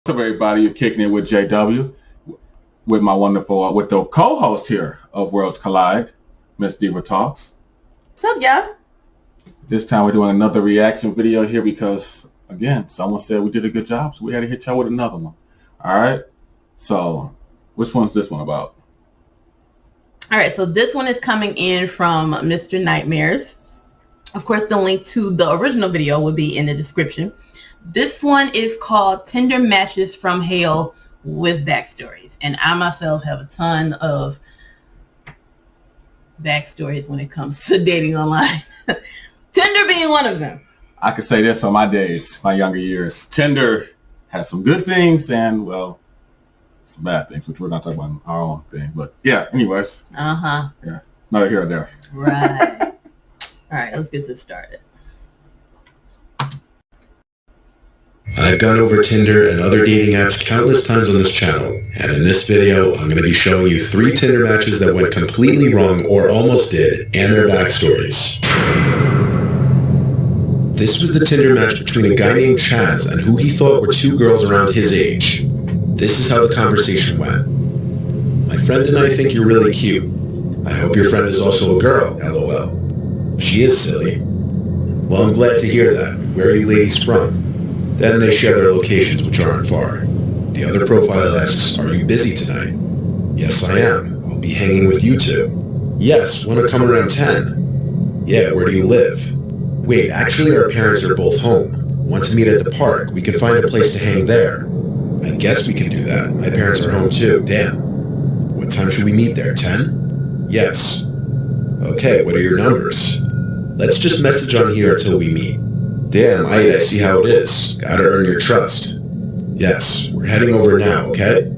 What's up, everybody? You're kicking it with JW, with my wonderful, with the co-host here of Worlds Collide, Ms Diva Talks. What's up, y'all? This time we're doing another reaction video here because, again, someone said we did a good job, so we had to hit y'all with another one. All right? So, which one's this one about? All right, so this one is coming in from Mr. Nightmares. Of course, the link to the original video will be in the description. This one is called Tinder Matches from Hell with Backstories. And I myself have a ton of backstories when it comes to dating online. Tinder being one of them. I could say this on my days, my younger years. Tinder has some good things and, well, some bad things, which we're not talking about in our own thing. But yeah, anyways. Uh-huh. Yeah, it's neither here or there. Right. All right, let's get this started. I've gone over Tinder and other dating apps countless times on this channel, and in this video, I'm going to be showing you 3 Tinder matches that went completely wrong or almost did, and their backstories. This was the Tinder match between a guy named Chaz and who he thought were 2 girls around his age. This is how the conversation went. My friend and I think you're really cute. I hope your friend is also a girl, lol. She is silly. Well, I'm glad to hear that. Where are you ladies from? Then they share their locations, which aren't far. The other profile asks, are you busy tonight? Yes, I am. I'll be hanging with you 2. Yes, want to come around 10? Yeah, where do you live? Wait, actually our parents are both home. Want to meet at the park? We can find a place to hang there. I guess we can do that. My parents are home too. Damn. What time should we meet there? 10? Yes. Okay, what are your numbers? Let's just message on here until we meet. Damn, I see how it is. Gotta earn your trust. Yes, we're heading over now, okay?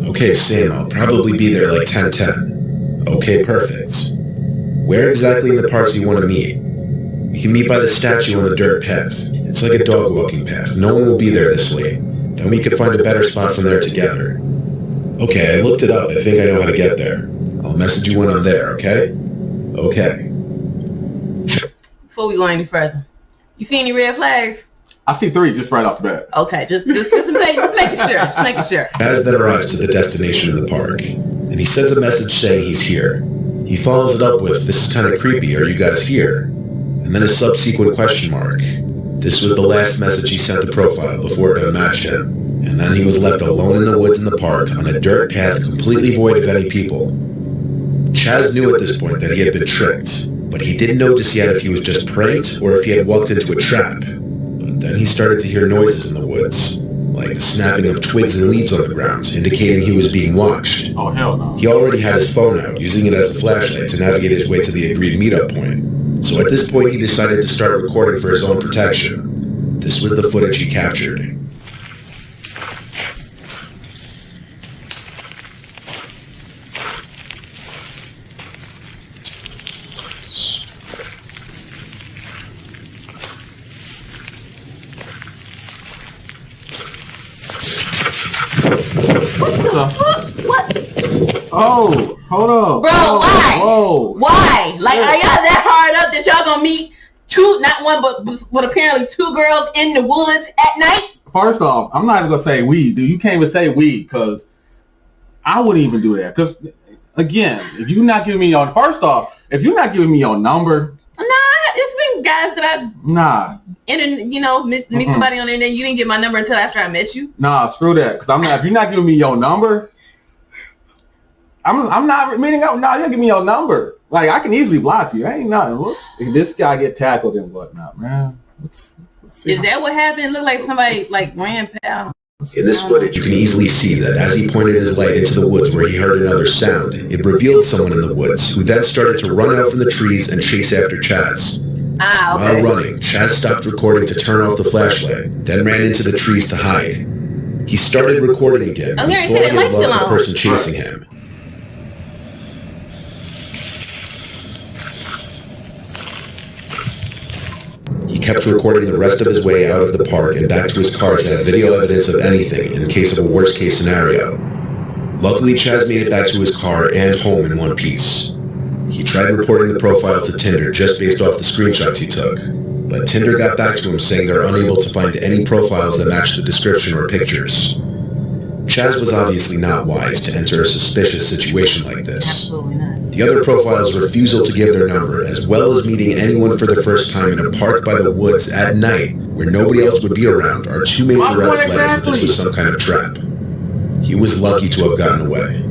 Okay, Sam, I'll probably be there like 10:10. Okay, perfect. Where exactly in the park do you want to meet? We can meet by the statue on the dirt path. It's like a dog walking path. No one will be there this late. Then we can find a better spot from there together. Okay, I looked it up. I think I know how to get there. I'll message you when I'm there, okay? Okay. Before we go any further, you see any red flags? I see 3 just right off the bat. Okay, just making sure. Just making sure. Chaz then arrives to the destination in the park, and he sends a message saying he's here. He follows it up with, this is kind of creepy, are you guys here? And then a subsequent question mark. This was the last message he sent the profile before it unmatched him. And then he was left alone in the woods in the park on a dirt path completely void of any people. Chaz knew at this point that he had been tricked, but he didn't notice yet if he was just pranked or if he had walked into a trap. But then he started to hear noises in the woods, like the snapping of twigs and leaves on the ground, indicating he was being watched. Oh, hell no. He already had his phone out, using it as a flashlight to navigate his way to the agreed meetup point. So at this point he decided to start recording for his own protection. This was the footage he captured. What? Oh, hold up. Bro, why? Whoa. Why? Like, are y'all that hard up that y'all gonna meet 2, not 1, but apparently 2 girls in the woods at night? First off, I'm not even going to say we, dude. You can't even say we because I wouldn't even do that. Because, again, if you're not giving me your number. Nah, it's been guys that I... Nah. Meet somebody on the internet. You didn't get my number until after I met you. Nah, screw that. Because if you're not giving me your number, I'm not meeting up. Nah, you give me your number. Like, I can easily block you. Ain't nothing. If this guy get tackled and whatnot, man. Let's see. Is that what happened? It looked like somebody ran past. In this footage, you can easily see that as he pointed his light into the woods where he heard another sound, it revealed someone in the woods, who then started to run out from the trees and chase after Chaz. Okay. While running, Chaz stopped recording to turn off the flashlight, then ran into the trees to hide. He started recording again, and thought he had lost the person chasing him. He kept recording the rest of his way out of the park and back to his car to have video evidence of anything in case of a worst case scenario. Luckily, Chaz made it back to his car and home in one piece. He tried reporting the profile to Tinder just based off the screenshots he took, but Tinder got back to him saying they're unable to find any profiles that match the description or pictures. Chaz was obviously not wise to enter a suspicious situation like this. Absolutely not. The other profiles' refusal to give their number, as well as meeting anyone for the first time in a park by the woods at night where nobody else would be around, are two major red flags that this was some kind of trap. He was lucky to have gotten away.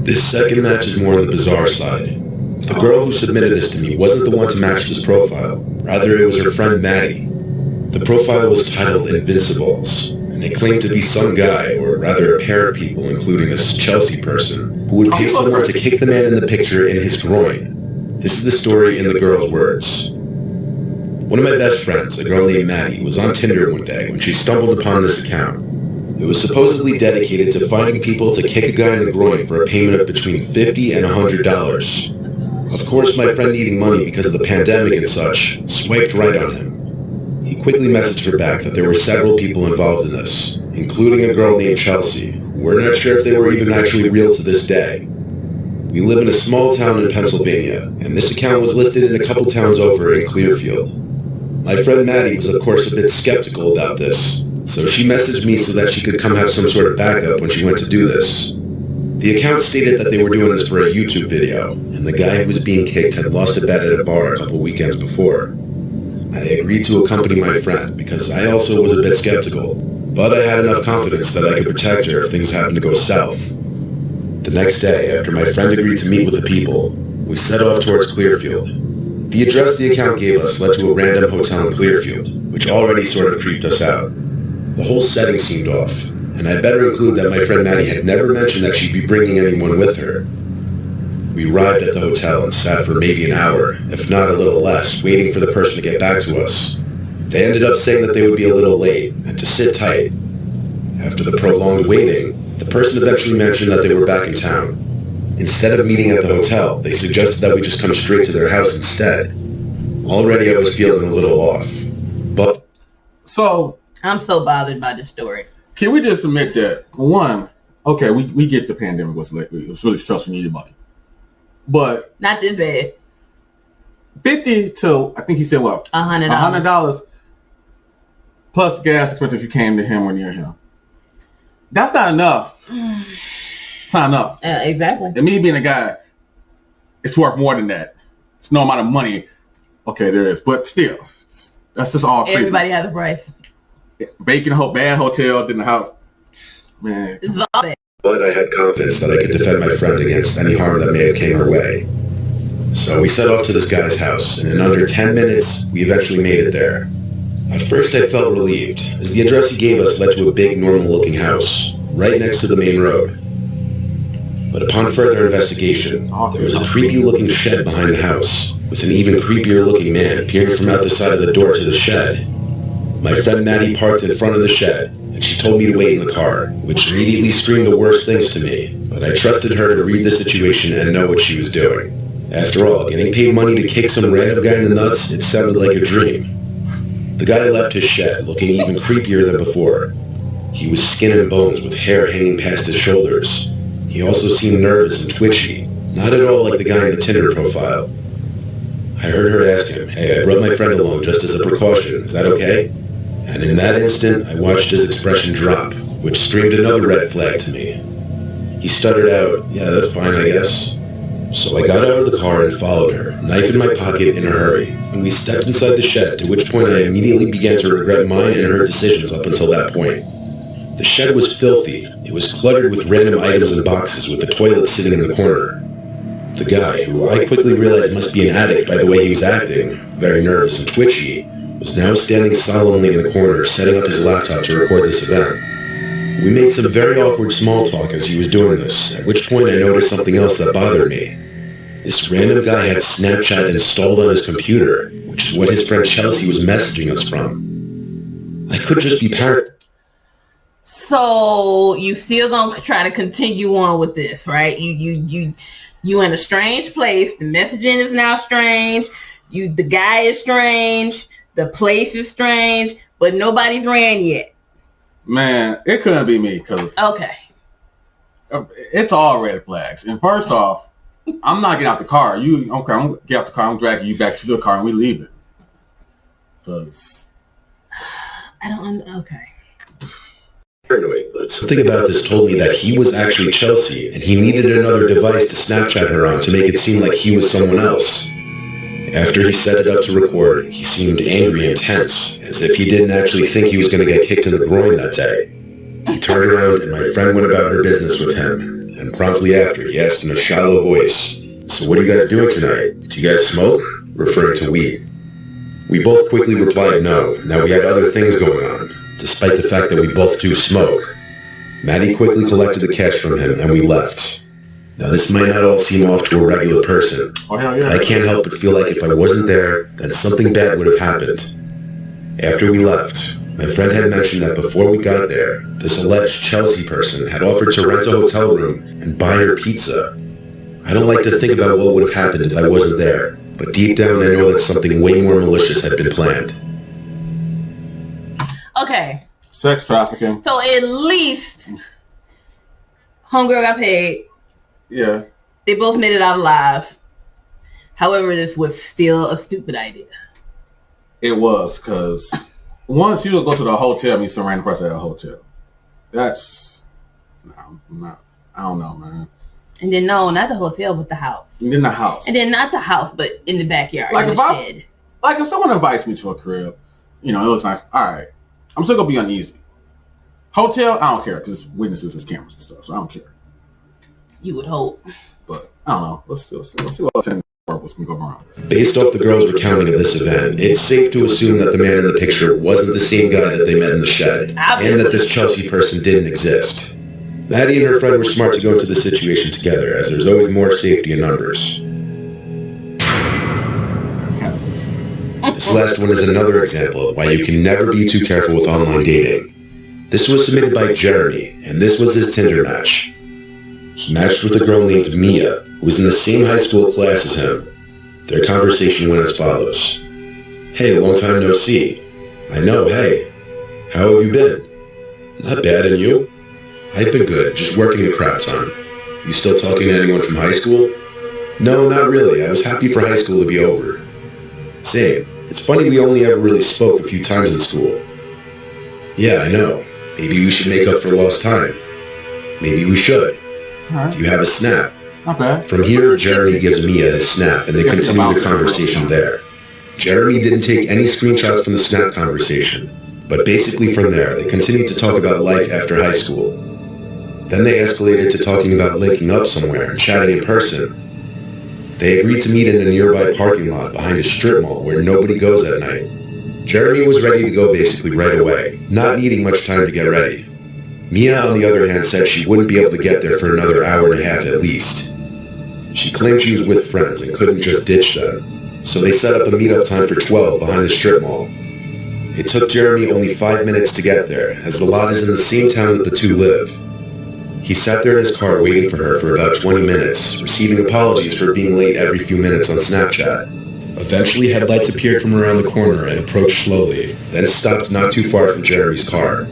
This second match is more on the bizarre side. The girl who submitted this to me wasn't the one to match this profile. Rather, it was her friend Maddie. The profile was titled Invincibles, and it claimed to be some guy, or rather a pair of people, including a Chelsea person, who would pay someone to kick the man in the picture in his groin. This is the story in the girl's words. One of my best friends, a girl named Maddie, was on Tinder one day when she stumbled upon this account. It was supposedly dedicated to finding people to kick a guy in the groin for a payment of between $50 and $100. Of course, my friend, needing money because of the pandemic and such, swiped right on him. He quickly messaged her back that there were several people involved in this, including a girl named Chelsea. We're not sure if they were even actually real to this day. We live in a small town in Pennsylvania, and this account was listed in a couple towns over in Clearfield. My friend Maddie was of course a bit skeptical about this, so she messaged me so that she could come have some sort of backup when she went to do this. The account stated that they were doing this for a YouTube video, and the guy who was being kicked had lost a bet at a bar a couple weekends before. I agreed to accompany my friend because I also was a bit skeptical, but I had enough confidence that I could protect her if things happened to go south. The next day, after my friend agreed to meet with the people, we set off towards Clearfield. The address the account gave us led to a random hotel in Clearfield, which already sort of creeped us out. The whole setting seemed off, and I'd better include that my friend Maddie had never mentioned that she'd be bringing anyone with her. We arrived at the hotel and sat for maybe an hour, if not a little less, waiting for the person to get back to us. They ended up saying that they would be a little late, and to sit tight. After the prolonged waiting, the person eventually mentioned that they were back in town. Instead of meeting at the hotel, they suggested that we just come straight to their house instead. Already I was feeling a little off, but... So... I'm so bothered by this story. Can we just admit that, one, okay, we get the pandemic was really stressful, you need money. But... Not this bad. 50 to, I think he said what? $100. $100 plus gas expense if you came to him or near him. That's not enough. It's not enough. Exactly. And me being a guy, it's worth more than that. It's no amount of money. Okay, there is. But still, that's just all creepy. Everybody has a price. Bacon, bad hotel, then the house. Man. It's all bad. But I had confidence that I could defend my friend against any harm that may have came her way. So we set off to this guy's house, and in under 10 minutes, we eventually made it there. At first I felt relieved, as the address he gave us led to a big, normal-looking house, right next to the main road. But upon further investigation, there was a creepy-looking shed behind the house, with an even creepier-looking man peering from out the side of the door to the shed. My friend Maddie parked in front of the shed, and she told me to wait in the car, which immediately screamed the worst things to me, but I trusted her to read the situation and know what she was doing. After all, getting paid money to kick some random guy in the nuts, it sounded like a dream. The guy left his shed, looking even creepier than before. He was skin and bones with hair hanging past his shoulders. He also seemed nervous and twitchy, not at all like the guy in the Tinder profile. I heard her ask him, "Hey, I brought my friend along just as a precaution, is that okay?" And in that instant, I watched his expression drop, which screamed another red flag to me. He stuttered out, "Yeah, that's fine, I guess." So I got out of the car and followed her, knife in my pocket in a hurry, and we stepped inside the shed, to which point I immediately began to regret mine and her decisions up until that point. The shed was filthy. It was cluttered with random items and boxes, with the toilet sitting in the corner. The guy, who I quickly realized must be an addict by the way he was acting, very nervous and twitchy, was now standing solemnly in the corner, setting up his laptop to record this event. We made some very awkward small talk as he was doing this, at which point I noticed something else that bothered me. This random guy had Snapchat installed on his computer, which is what his friend Chelsea was messaging us from. I could just be paranoid. So you still gonna try to continue on with this, right? You in a strange place. The messaging is now strange. The guy is strange. The place is strange, but nobody's ran yet. Man, it couldn't be me because okay, it's all red flags. And first off, I'm not getting out the car. I'm gonna get out the car. I'm dragging you back to the car and we leave it. Cause I don't. Okay. Something about this told me that he was actually Chelsea, and he needed another device to Snapchat her on to make it seem like he was someone else. After he set it up to record, he seemed angry and tense, as if he didn't actually think he was going to get kicked in the groin that day. He turned around and my friend went about her business with him, and promptly after he asked in a shallow voice, "So what are you guys doing tonight? Do you guys smoke?" referring to weed. We both quickly replied no, and that we had other things going on, despite the fact that we both do smoke. Maddie quickly collected the cash from him and we left. Now this might not all seem off to a regular person, oh hell yeah. but I can't help but feel like if I wasn't there, then something bad would have happened. After we left, my friend had mentioned that before we got there, this alleged Chelsea person had offered to rent a hotel room and buy her pizza. I don't like to think about what would have happened if I wasn't there, but deep down I know that something way more malicious had been planned. Okay. Sex trafficking. So at least homegirl got paid. Yeah. They both made it out alive. However, this was still a stupid idea. It was, because once you would go to the hotel, meet some random person at a hotel. That's, no, I don't know, man. And then no, not the hotel, but the house. And then the house. And then not the house, but in the backyard, like in the shed. Like if someone invites me to a crib, it looks nice. All right, I'm still gonna be uneasy. Hotel, I don't care, because witnesses is cameras and stuff, so I don't care. You would hope. But I don't know. Let's see what Tinder purpose can go wrong. Based off the girl's recounting of this event, it's safe to assume that the man in the picture wasn't the same guy that they met in the shed, and that this Chelsea person didn't exist. Maddie and her friend were smart to go into the situation together, as there's always more safety in numbers. This last one is another example of why you can never be too careful with online dating. This was submitted by Jeremy, and this was his Tinder match. He matched with a girl named Mia, who was in the same high school class as him. Their conversation went as follows. "Hey, long time no see." "I know, hey. How have you been?" "Not bad, and you?" "I've been good, just working a crap ton." "You still talking to anyone from high school?" "No, not really. I was happy for high school to be over." "Same. It's funny we only ever really spoke a few times in school." "Yeah, I know. Maybe we should make up for lost time." "Maybe we should." Right. "Do you have a snap?" Not bad. From here, Jeremy gives Mia his snap, and they continue the conversation there. Jeremy didn't take any screenshots from the snap conversation, but basically from there, they continued to talk about life after high school. Then they escalated to talking about linking up somewhere and chatting in person. They agreed to meet in a nearby parking lot behind a strip mall where nobody goes at night. Jeremy was ready to go basically right away, not needing much time to get ready. Mia, on the other hand, said she wouldn't be able to get there for another hour and a half at least. She claimed she was with friends and couldn't just ditch them, so they set up a meetup time for 12 behind the strip mall. It took Jeremy only 5 minutes to get there, as the lot is in the same town that the two live. He sat there in his car waiting for her for about 20 minutes, receiving apologies for being late every few minutes on Snapchat. Eventually, headlights appeared from around the corner and approached slowly, then stopped not too far from Jeremy's car.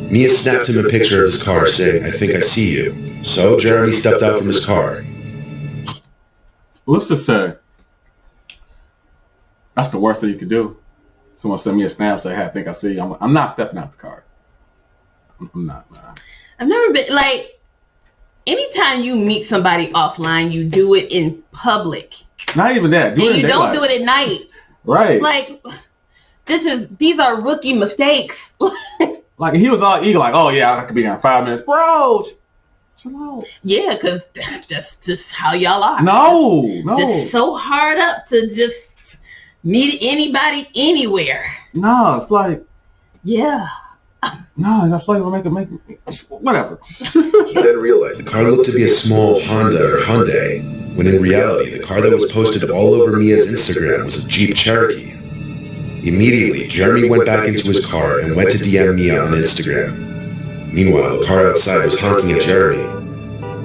Mia snapped him a picture of his car saying, "I think I see you." So Jeremy stepped out from his car. Let's just say, that's the worst thing you could do. Someone send me a snap, say, "Hey, I think I see you." I'm not stepping out the car. I'm not, man. I've never been, anytime you meet somebody offline, you do it in public. Not even that. And you don't do it at night. Right. These are rookie mistakes. Like, he was all eager, like, "Oh, yeah, I could be here in 5 minutes." Bro, chill out. Yeah, because that's just how y'all are. No. Just so hard up to just meet anybody anywhere. No, it's like, yeah. no, that's like, make whatever. He then realized the car looked to be a small Honda or Hyundai, when in reality, the car that was posted all over Mia's Instagram was a Jeep Cherokee. Immediately, Jeremy went back into his car and went to DM Mia on Instagram. Meanwhile, the car outside was honking at Jeremy.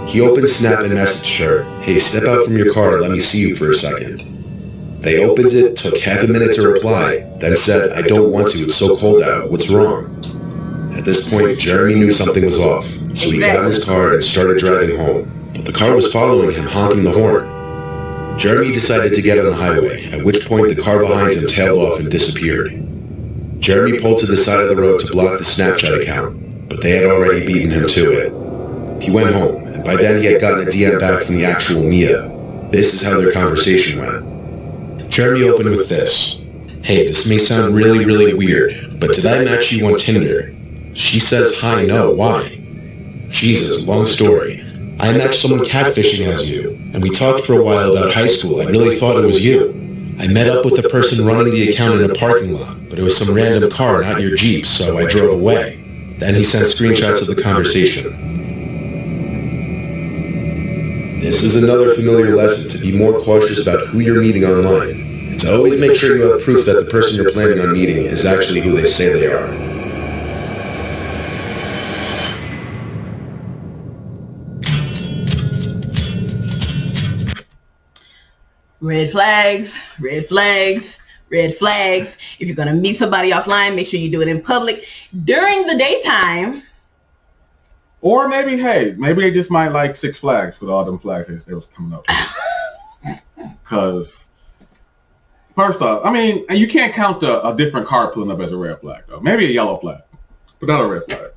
He opened Snap and messaged her, "Hey, step out from your car and let me see you for a second." They opened it, took half a minute to reply, then said, "I don't want to, it's so cold out, what's wrong?" At this point, Jeremy knew something was off, so he got in his car and started driving home. but the car was following him, honking the horn. Jeremy decided to get on the highway, at which point the car behind him tailed off and disappeared. Jeremy pulled to the side of the road to block the Snapchat account, but they had already beaten him to it. He went home, and by then he had gotten a DM back from the actual Mia. This is how their conversation went. Jeremy opened with this. "Hey, this may sound really, really weird, but did I match you on Tinder?" She says, "Hi, no, why?" "Jesus, long story. I matched someone catfishing as you, and we talked for a while about high school. I really thought it was you. I met up with the person running the account in a parking lot, but it was some random car, not your Jeep, so I drove away." Then he sent screenshots of the conversation. This is another familiar lesson to be more cautious about who you're meeting online, and to always make sure you have proof that the person you're planning on meeting is actually who they say they are. Red flags, red flags, red flags. If you're going to meet somebody offline, make sure you do it in public during the daytime. Or maybe, hey, maybe they just might like Six Flags with all them flags they was coming up with. Because, first off, I mean, and you can't count a different car pulling up as a red flag, though. Maybe a yellow flag, but not a red flag.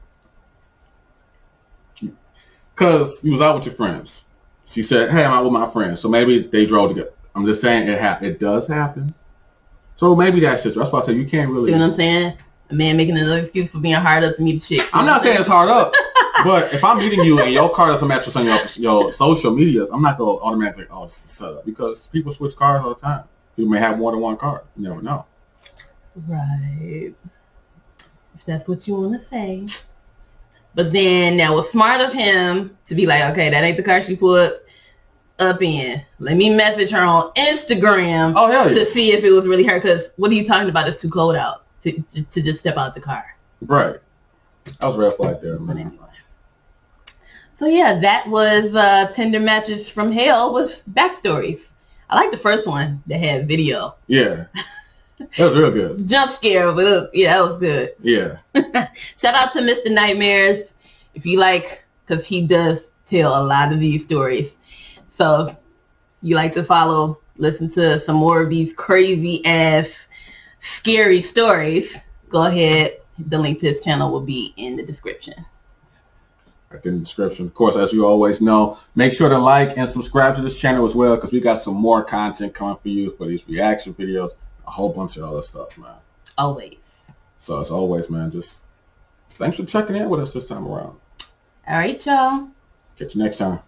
Because you was out with your friends. She said, "Hey, I'm out with my friends." So maybe they drove together. I'm just saying it does happen. So maybe that's just, that's why I said you can't really. See what I'm saying? A man making another excuse for being hard up to meet a chick. I'm not saying it's hard up. But if I'm meeting you and your car doesn't match what's on your social medias, I'm not going to automatically, oh, it's a setup. Because people switch cars all the time. People may have more than one car. You never know. Right. If that's what you want to say. But then that was smart of him to be like, okay, that ain't the car she put up in. Let me message her on Instagram to see if it was really her. Because what are you talking about? It's too cold out to just step out the car. Right. That was a red flag there, man. Anyway. So yeah, that was Tinder Matches from Hell with Backstories. I like the first one that had video. Yeah. That was real good. Jump scare, but yeah, that was good. Yeah. Shout out to Mr. Nightmares. If you like, because he does tell a lot of these stories. So if you like to listen to some more of these crazy ass scary stories, go ahead. The link to his channel will be in the description. Right in the description. Of course, as you always know, make sure to like and subscribe to this channel as well, because we got some more content coming for you for these reaction videos, a whole bunch of other stuff, man. Always. So as always, man, just thanks for checking in with us this time around. All right, y'all. Catch you next time.